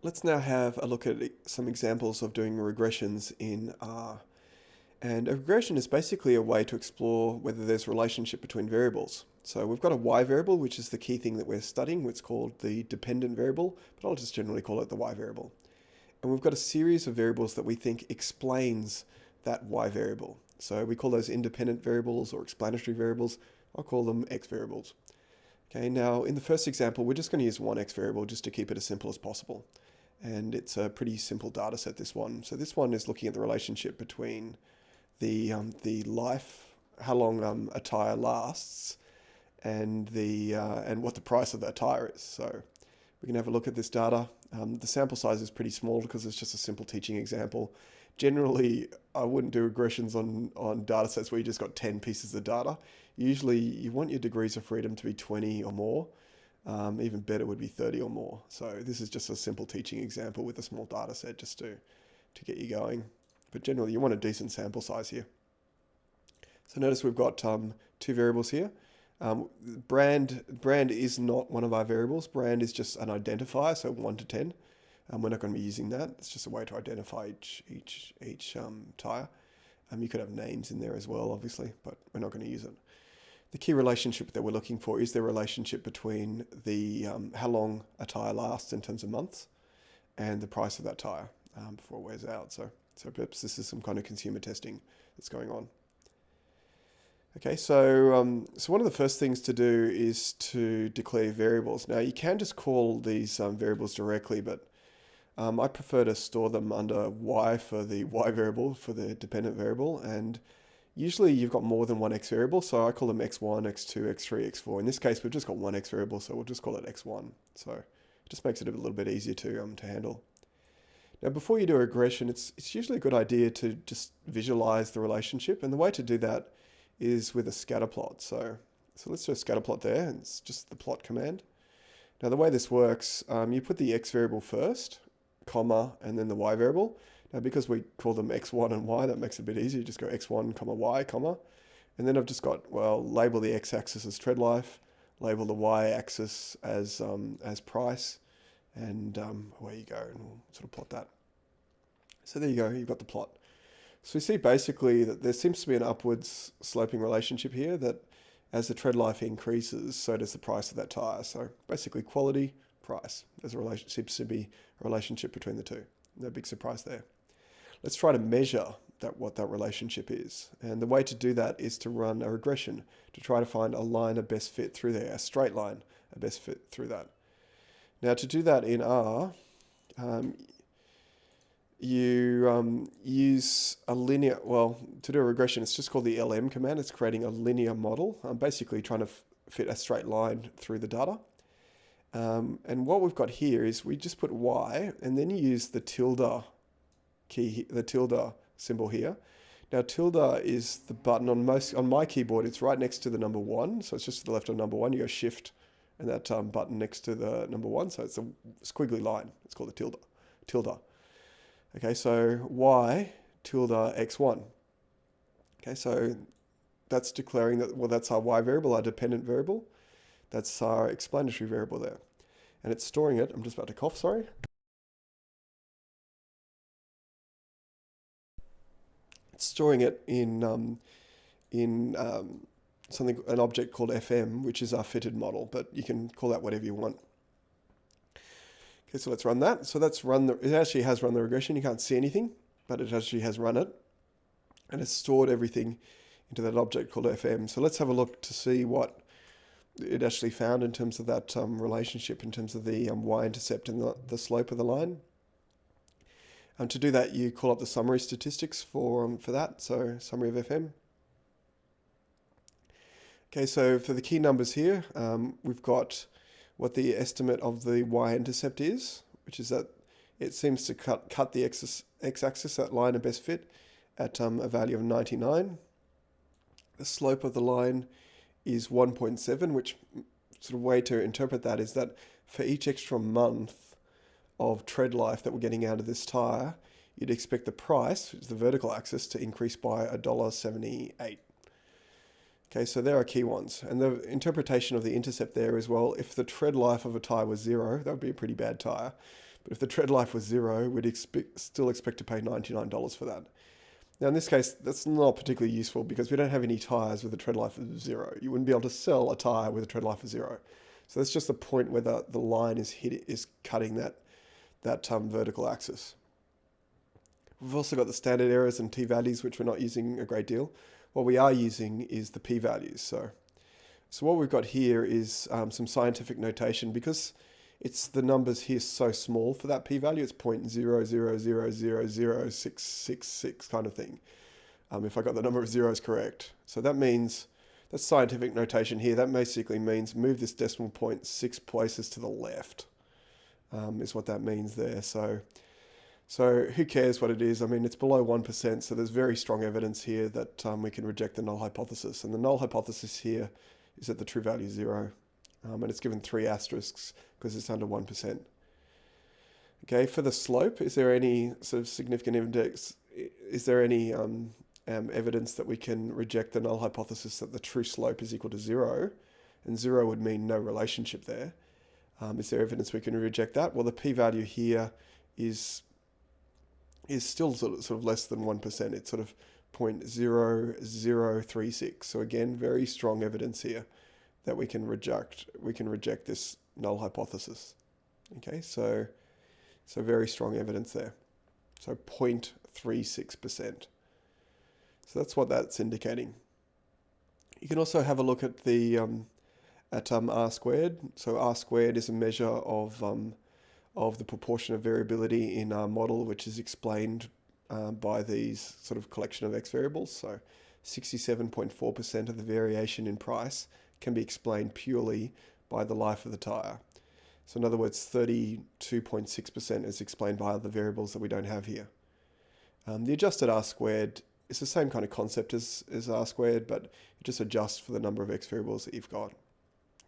Let's now have a look at some examples of doing regressions in R. And a regression is basically a way to explore whether there's a relationship between variables. So we've got a y variable, which is the key thing that we're studying, which is called the dependent variable, but I'll just generally call it the y variable. And we've got a series of variables that we think explains that y variable. So we call those independent variables or explanatory variables. I'll call them x variables. Okay, now in the first example, we're just going to use one x variable just to keep it as simple as possible. And it's a pretty simple data set, this one. So this one is looking at the relationship between the life, how long a tire lasts, and what the price of that tire is. So we can have a look at this data. The sample size is pretty small because it's just a simple teaching example. Generally, I wouldn't do regressions on data sets where you just got 10 pieces of data. Usually, you want your degrees of freedom to be 20 or more. Even better would be 30 or more. So this is just a simple teaching example with a small data set just to get you going. But generally, you want a decent sample size here. So notice we've got two variables here. Brand is not one of our variables. Brand is just an identifier, so 1 to 10. We're not going to be using that. It's just a way to identify each tire. You could have names in there as well, obviously, but we're not going to use it. The key relationship that we're looking for is the relationship between the how long a tire lasts in terms of months and the price of that tire before it wears out. So perhaps this is some kind of consumer testing that's going on. Okay, so one of the first things to do is to declare variables. Now you can just call these variables directly, but I prefer to store them under y for the y variable, for the dependent variable, and usually you've got more than one x variable, so I call them x1, x2, x3, x4. In this case, we've just got one x variable, so we'll just call it x1. So it just makes it a little bit easier to handle. Now, before you do a regression, it's usually a good idea to just visualize the relationship, and the way to do that is with a scatter plot. So let's do a scatter plot there. It's just the plot command. Now, the way this works, you put the x variable first, comma, and then the y variable. Now, because we call them x1 and y, that makes it a bit easier. You just go x1, comma, y, comma. And then I've just got, well, label the x-axis as tread life, label the y-axis as price, and away you go, and we'll sort of plot that. So there you go, you've got the plot. So we see basically that there seems to be an upwards sloping relationship here, that as the tread life increases, so does the price of that tire. So basically quality, price. Seems to be a relationship between the two. No big surprise there. Let's try to measure what that relationship is. And the way to do that is to run a regression to try to find a line of best fit through there, a straight line of best fit through that. Now to do that in R, you use a linear, well, to do a regression, it's just called the LM command. It's creating a linear model. I'm basically trying to fit a straight line through the data. And what we've got here is we just put Y and then you use the tilde key, the tilde symbol here. Now tilde is the button on my keyboard. It's right next to the number 1. So it's just to the left of number 1. You go shift and that button next to the number 1. So it's a squiggly line. It's called the tilde. Okay, so Y tilde x1. Okay, so that's declaring that, well, that's our Y variable, our dependent variable. That's our explanatory variable there. And it's storing it. I'm just about to cough, sorry. It's storing it in an object called FM, which is our fitted model, but you can call that whatever you want. Okay, so let's run that. So it actually has run the regression. You can't see anything, but it actually has run it. And it's stored everything into that object called FM. So let's have a look to see what it actually found in terms of that relationship, in terms of the y-intercept and the slope of the line. To do that, you call up the summary statistics for that, so summary of FM. Okay, so for the key numbers here, we've got what the estimate of the y-intercept is, which is that it seems to cut the x-axis, that line of best fit, at a value of 99. The slope of the line is 1.7, which sort of way to interpret that is that for each extra month of tread life that we're getting out of this tire, you'd expect the price, which is the vertical axis, to increase by $1.78. Okay, so there are key ones. And the interpretation of the intercept there is, well, if the tread life of a tire was 0, that would be a pretty bad tire. But if the tread life was 0, we'd still expect to pay $99 for that. Now in this case, that's not particularly useful because we don't have any tyres with a tread life of 0. You wouldn't be able to sell a tyre with a tread life of 0. So that's just the point where the line is cutting that vertical axis. We've also got the standard errors and t-values, which we're not using a great deal. What we are using is the p-values. So what we've got here is some scientific notation. Because it's the numbers here so small for that p-value, it's 0.000000666 kind of thing, if I got the number of zeros correct. So that means, that's scientific notation here. That basically means move this decimal point 6 places to the left, is what that means there. So who cares what it is? I mean, it's below 1%, so there's very strong evidence here that we can reject the null hypothesis. And the null hypothesis here is that the true value is 0. And it's given 3 asterisks because it's under 1%. Okay, for the slope, is there any sort of significant index? Is there any evidence that we can reject the null hypothesis that the true slope is equal to 0? And 0 would mean no relationship there. Is there evidence we can reject that? Well, the p-value here is still sort of less than 1%. It's sort of 0.0036. So again, very strong evidence here that we can reject this null hypothesis. Okay, so very strong evidence there. So 0.36%. So that's what that's indicating. You can also have a look at the R squared. So R squared is a measure of the proportion of variability in our model, which is explained by these sort of collection of X variables. So 67.4% of the variation in price can be explained purely by the life of the tyre. So in other words, 32.6% is explained by other variables that we don't have here. The adjusted R squared is the same kind of concept as R squared, but it just adjusts for the number of X variables that you've got.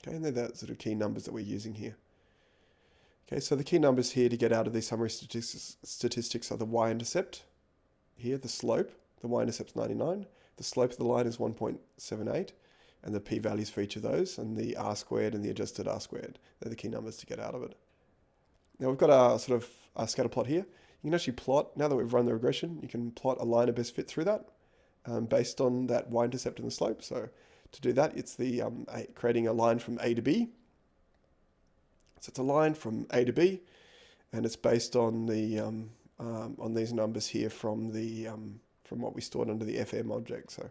Okay, and they're the sort of key numbers that we're using here. Okay, so the key numbers here to get out of these summary statistics are the y-intercept. Here, the slope, the y-intercept's 99. The slope of the line is 1.78. And the p-values for each of those, and the R squared and the adjusted R squared. They're the key numbers to get out of it. Now we've got our sort of our scatter plot here. You can actually plot, now that we've run the regression, you can plot a line of best fit through that based on that y-intercept and the slope. So to do that, it's the creating a line from A to B. So it's a line from A to B, and it's based on the on these numbers here from what we stored under the FM object. So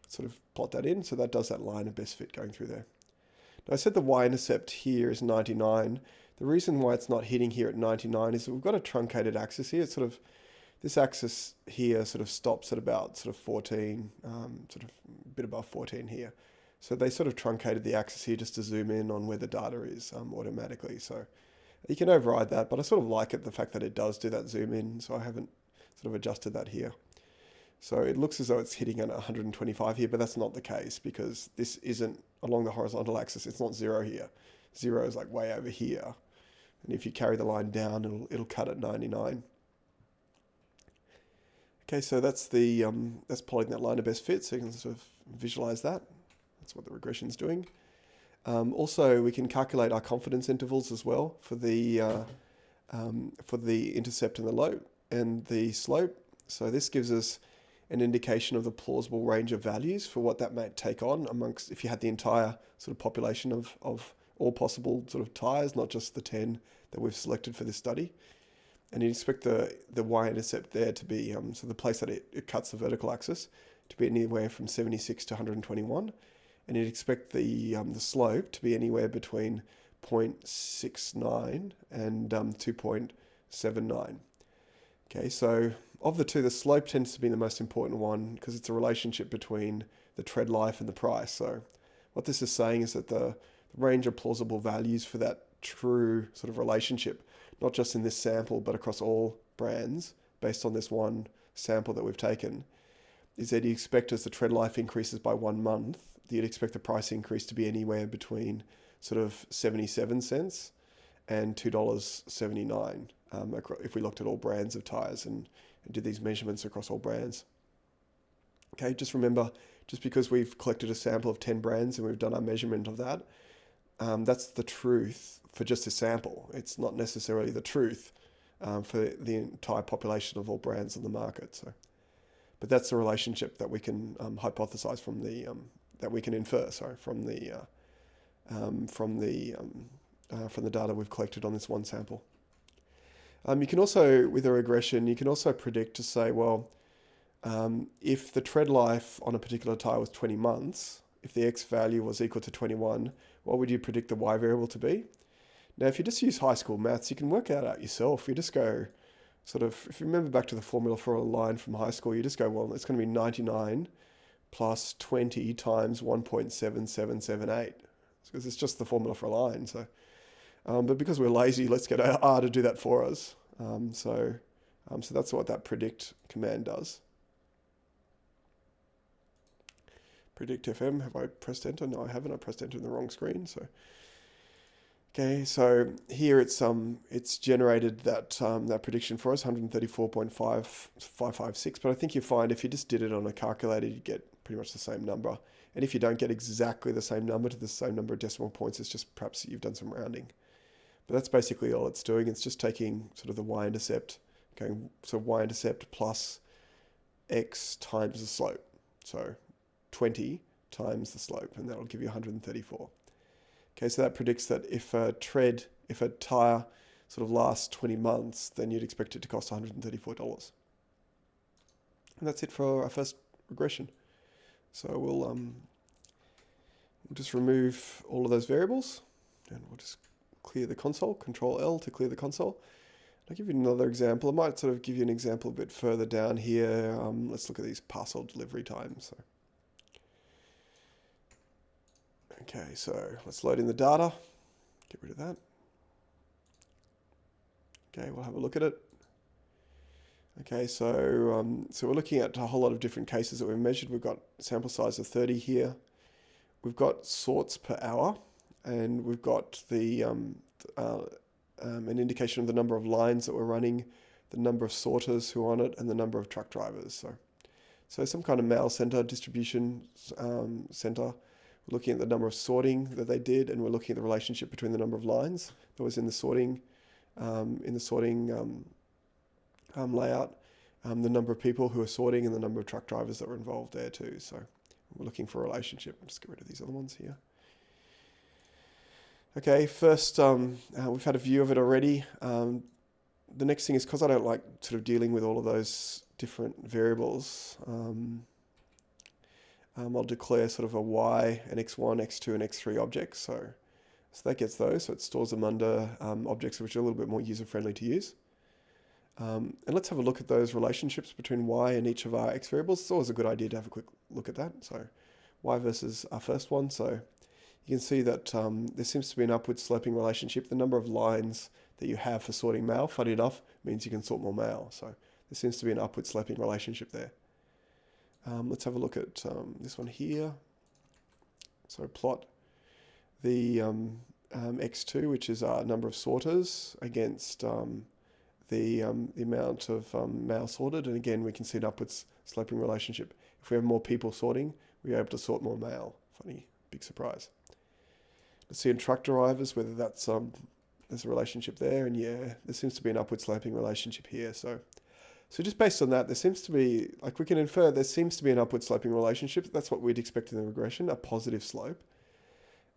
sort of plot that in, so that does that line of best fit going through there. Now I said the y-intercept here is 99. The reason why it's not hitting here at 99 is that we've got a truncated axis here. It's sort of, this axis here sort of stops at about sort of 14, sort of a bit above 14 here. So they sort of truncated the axis here just to zoom in on where the data is automatically. So you can override that, but I sort of like it, the fact that it does do that zoom in, so I haven't sort of adjusted that here. So it looks as though it's hitting at 125 here, but that's not the case because this isn't along the horizontal axis. It's not 0 here. 0 is like way over here. And if you carry the line down, it'll cut at 99. Okay, so that's plotting that line of best fit, so you can sort of visualize that. That's what the regression's doing. Also, we can calculate our confidence intervals as well for the intercept and the slope. So this gives us an indication of the plausible range of values for what that might take on amongst, if you had the entire sort of population of all possible sort of tyres, not just the 10 that we've selected for this study. And you'd expect the y-intercept there to be, so the place that it cuts the vertical axis, to be anywhere from 76 to 121. And you'd expect the slope to be anywhere between 0.69 and 2.79. Okay, so of the two, the slope tends to be the most important one because it's a relationship between the tread life and the price. So what this is saying is that the range of plausible values for that true sort of relationship, not just in this sample, but across all brands, based on this one sample that we've taken, is that you expect as the tread life increases by 1 month, you'd expect the price increase to be anywhere between sort of 77 cents and $2.79 if we looked at all brands of tyres and did these measurements across all brands. Okay, just remember, just because we've collected a sample of 10 brands and we've done our measurement of that, that's the truth for just a sample. It's not necessarily the truth for the entire population of all brands in the market. So, but that's the relationship that we can hypothesize from the that we can infer. Sorry, from the data we've collected on this one sample. You can also, with a regression, you can also predict to say, well, if the tread life on a particular tire was 20 months, if the X value was equal to 21, what would you predict the Y variable to be? Now, if you just use high school maths, you can work that out yourself. You just go sort of, if you remember back to the formula for a line from high school, you just go, well, it's going to be 99 plus 20 times 1.7778, because it's just the formula for a line. So, but because we're lazy, let's get R to do that for us. So that's what that predict command does. Predict FM. Have I pressed enter? No, I haven't. I pressed enter in the wrong screen. So, okay. So here it's generated that that prediction for us, 134.556. But I think you find if you just did it on a calculator, you get pretty much the same number. And if you don't get exactly the same number to the same number of decimal points, it's just perhaps you've done some rounding. But that's basically all it's doing. It's just taking sort of the y-intercept, going so y-intercept plus x times the slope. So 20 times the slope, and that'll give you 134. Okay, so that predicts that if a tire sort of lasts 20 months, then you'd expect it to cost $134. And that's it for our first regression. So we'll just remove all of those variables, and we'll just clear the console, Control L to clear the console. I'll give you another example. I might sort of give you an example a bit further down here. Let's look at these parcel delivery times. So, okay, so let's load in the data. Get rid of that. Okay, we'll have a look at it. Okay, so we're looking at a whole lot of different cases that we've measured. We've got sample size of 30 here. We've got sorts per hour, and we've got the an indication of the number of lines that we're running, the number of sorters who are on it, and the number of truck drivers. So some kind of mail center, distribution center. We're looking at the number of sorting that they did, and we're looking at the relationship between the number of lines that was in the sorting layout, the number of people who are sorting, and the number of truck drivers that were involved there too. So we're looking for a relationship. I'll just get rid of these other ones here. Okay, first, we've had a view of it already. The next thing is, because I don't like sort of dealing with all of those different variables, I'll declare sort of a Y, an X1, X2, and X3 objects. So that gets those. So it stores them under objects which are a little bit more user-friendly to use. And let's have a look at those relationships between Y and each of our X variables. It's always a good idea to have a quick look at that. So Y versus our first one. So you can see that there seems to be an upward sloping relationship. The number of lines that you have for sorting mail, funny enough, means you can sort more mail. So there seems to be an upward sloping relationship there. Let's have a look at this one here. So plot the X2, which is our number of sorters, against the amount of mail sorted. And again, we can see an upwards sloping relationship. If we have more people sorting, we're able to sort more mail. Funny, big surprise. Let's see in truck drivers whether that's there's a relationship there, and yeah, there seems to be an upward sloping relationship here. So just based on that, there seems to be, like we can infer, there seems to be an upward sloping relationship. That's what we'd expect in the regression, a positive slope.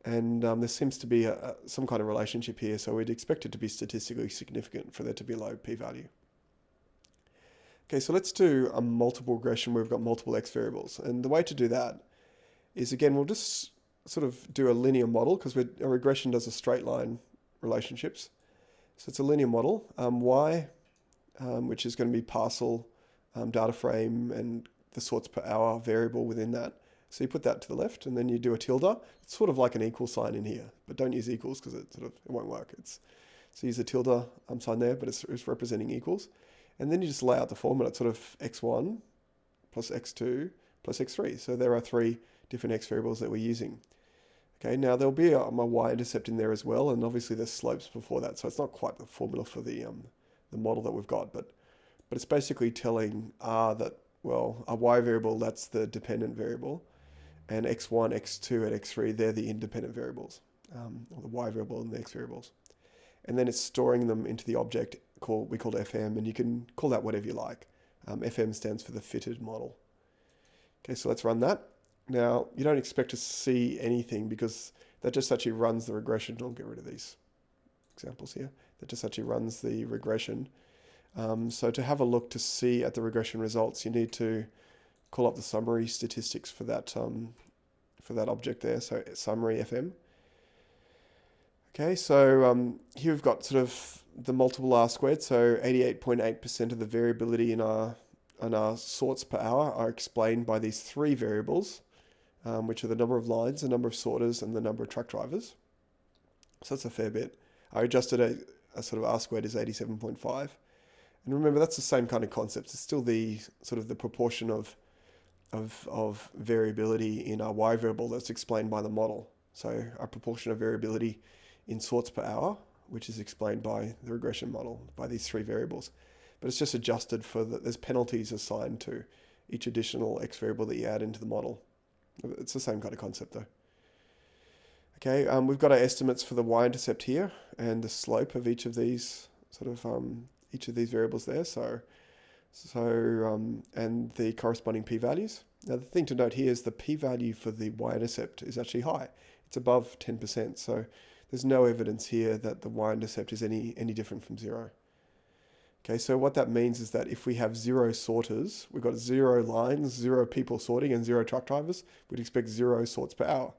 And there seems to be some kind of relationship here, so we'd expect it to be statistically significant for there to be a low p-value. Okay, so let's do a multiple regression where we've got multiple X variables. And the way to do that is, again, we'll just sort of do a linear model, because a regression does a straight line relationships. So it's a linear model. Y, which is going to be parcel data frame and the sorts per hour variable within that. So you put that to the left, and then you do a tilde. It's sort of like an equal sign in here, but don't use equals because it won't work. So use a tilde sign there, but it's representing equals. And then you just lay out the formula. It's sort of x1 plus x2 plus x3. So there are three different x variables that we're using. Okay, now there'll be a y-intercept in there as well, and obviously there's slopes before that, so it's not quite the formula for the model that we've got, but it's basically telling R that, well, a y variable, that's the dependent variable, and x1, x2, and x3, they're the independent variables. or the y variable and the x variables. And then it's storing them into the object we called FM, and you can call that whatever you like. FM stands for the fitted model. Okay, so let's run that. Now, you don't expect to see anything because that just actually runs the regression. I'll get rid of these examples here. That just actually runs the regression. So to have a look to see at the regression results, you need to call up the summary statistics for that object there. So summary FM. Okay, so here we've got sort of the multiple R squared. So 88.8% of the variability in our sorts per hour are explained by these three variables, which are the number of lines, the number of sorters, and the number of truck drivers. So that's a fair bit. I adjusted a sort of R squared is 87.5. And remember, that's the same kind of concept. It's still the sort of the proportion of variability in our y variable that's explained by the model. So our proportion of variability in sorts per hour, which is explained by the regression model, by these three variables. But it's just adjusted for there's penalties assigned to each additional x variable that you add into the model. It's the same kind of concept though. Okay, we've got our estimates for the y-intercept here and the slope of each of these variables there. So and the corresponding p-values. Now the thing to note here is the p-value for the y-intercept is actually high. It's above 10%. So there's no evidence here that the y-intercept is any different from 0. Okay, so what that means is that if we have 0 sorters, we've got 0 lines, 0 people sorting, and 0 truck drivers, we'd expect 0 sorts per hour,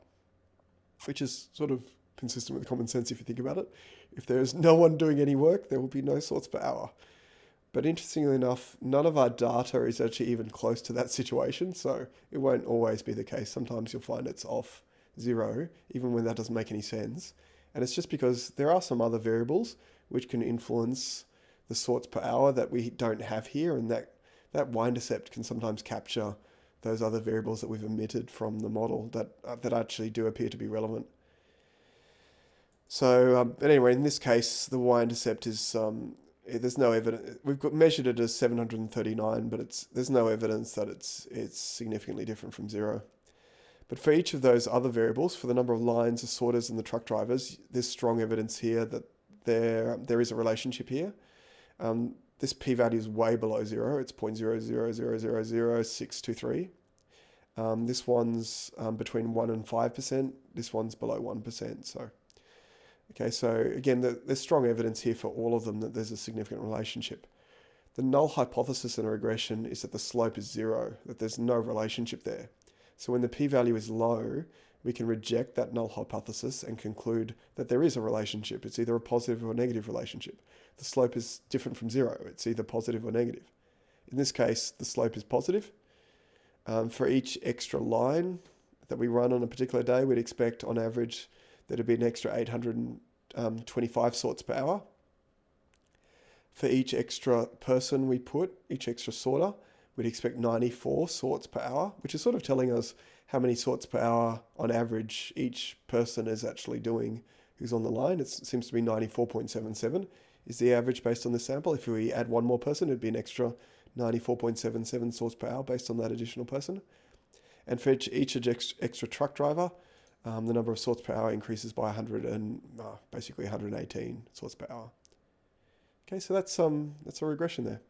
which is sort of consistent with common sense if you think about it. If there's no one doing any work, there will be no sorts per hour. But interestingly enough, none of our data is actually even close to that situation, so it won't always be the case. Sometimes you'll find it's off 0, even when that doesn't make any sense. And it's just because there are some other variables which can influence the sorts per hour that we don't have here, and that y-intercept can sometimes capture those other variables that we've omitted from the model that actually do appear to be relevant. So, but anyway, in this case, the y-intercept is there's no evidence. We've measured it as 739, but there's no evidence that it's significantly different from 0. But for each of those other variables, for the number of lines, the sorters, and the truck drivers, there's strong evidence here that there is a relationship here. This p-value is way below 0. It's 0.0000623. This one's between 1 and 5%. This one's below 1%. So, okay, so again, there's strong evidence here for all of them that there's a significant relationship. The null hypothesis in a regression is that the slope is 0, that there's no relationship there. So when the p-value is low, we can reject that null hypothesis and conclude that there is a relationship. It's either a positive or negative relationship. The slope is different from 0. It's either positive or negative. In this case, the slope is positive. For each extra line that we run on a particular day, we'd expect on average there'd be an extra 825 sorts per hour. For each extra person we put, each extra sorter, we'd expect 94 sorts per hour, which is sort of telling us how many sorts per hour on average each person is actually doing who's on the line. It seems to be 94.77 is the average based on this sample. If we add one more person, it'd be an extra 94.77 sorts per hour based on that additional person. And for each extra truck driver, the number of sorts per hour increases by basically 118 sorts per hour. Okay, so that's a regression there.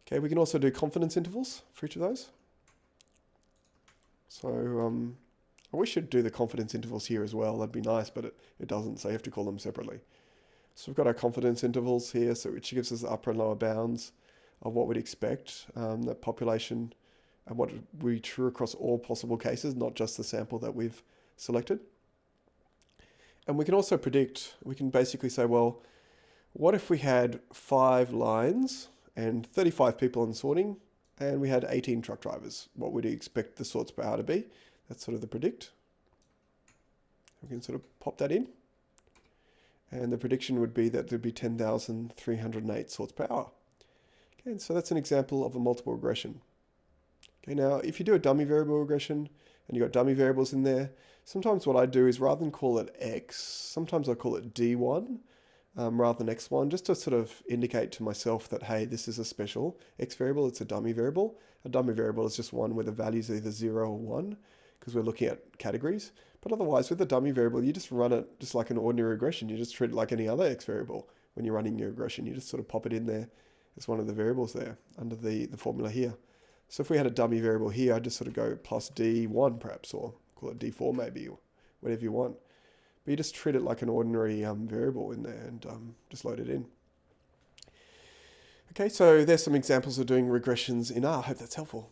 Okay, we can also do confidence intervals for each of those. So I wish it'd do the confidence intervals here as well. That'd be nice, but it doesn't, so you have to call them separately. So we've got our confidence intervals here, so which gives us the upper and lower bounds of what we'd expect, that population, and what would be true across all possible cases, not just the sample that we've selected. And we can also predict, we can basically say, well, what if we had 5 lines and 35 people in sorting, and we had 18 truck drivers? What would you expect the sorts per hour to be? That's sort of the predict. We can sort of pop that in. And the prediction would be that there'd be 10,308 sorts per hour. Okay, and so that's an example of a multiple regression. Okay, now if you do a dummy variable regression and you've got dummy variables in there, sometimes what I do is rather than call it X, sometimes I call it D1 rather than X1, just to sort of indicate to myself that, hey, this is a special X variable, it's a dummy variable. A dummy variable is just one where the value is either 0 or 1. because we're looking at categories. But otherwise, with a dummy variable, you just run it just like an ordinary regression. You just treat it like any other X variable. When you're running your regression, you just sort of pop it in there as one of the variables there under the formula here. So if we had a dummy variable here, I'd just sort of go plus D1 perhaps, or call it D4 maybe, or whatever you want. But you just treat it like an ordinary variable in there and just load it in. Okay, so there's some examples of doing regressions in R. I hope that's helpful.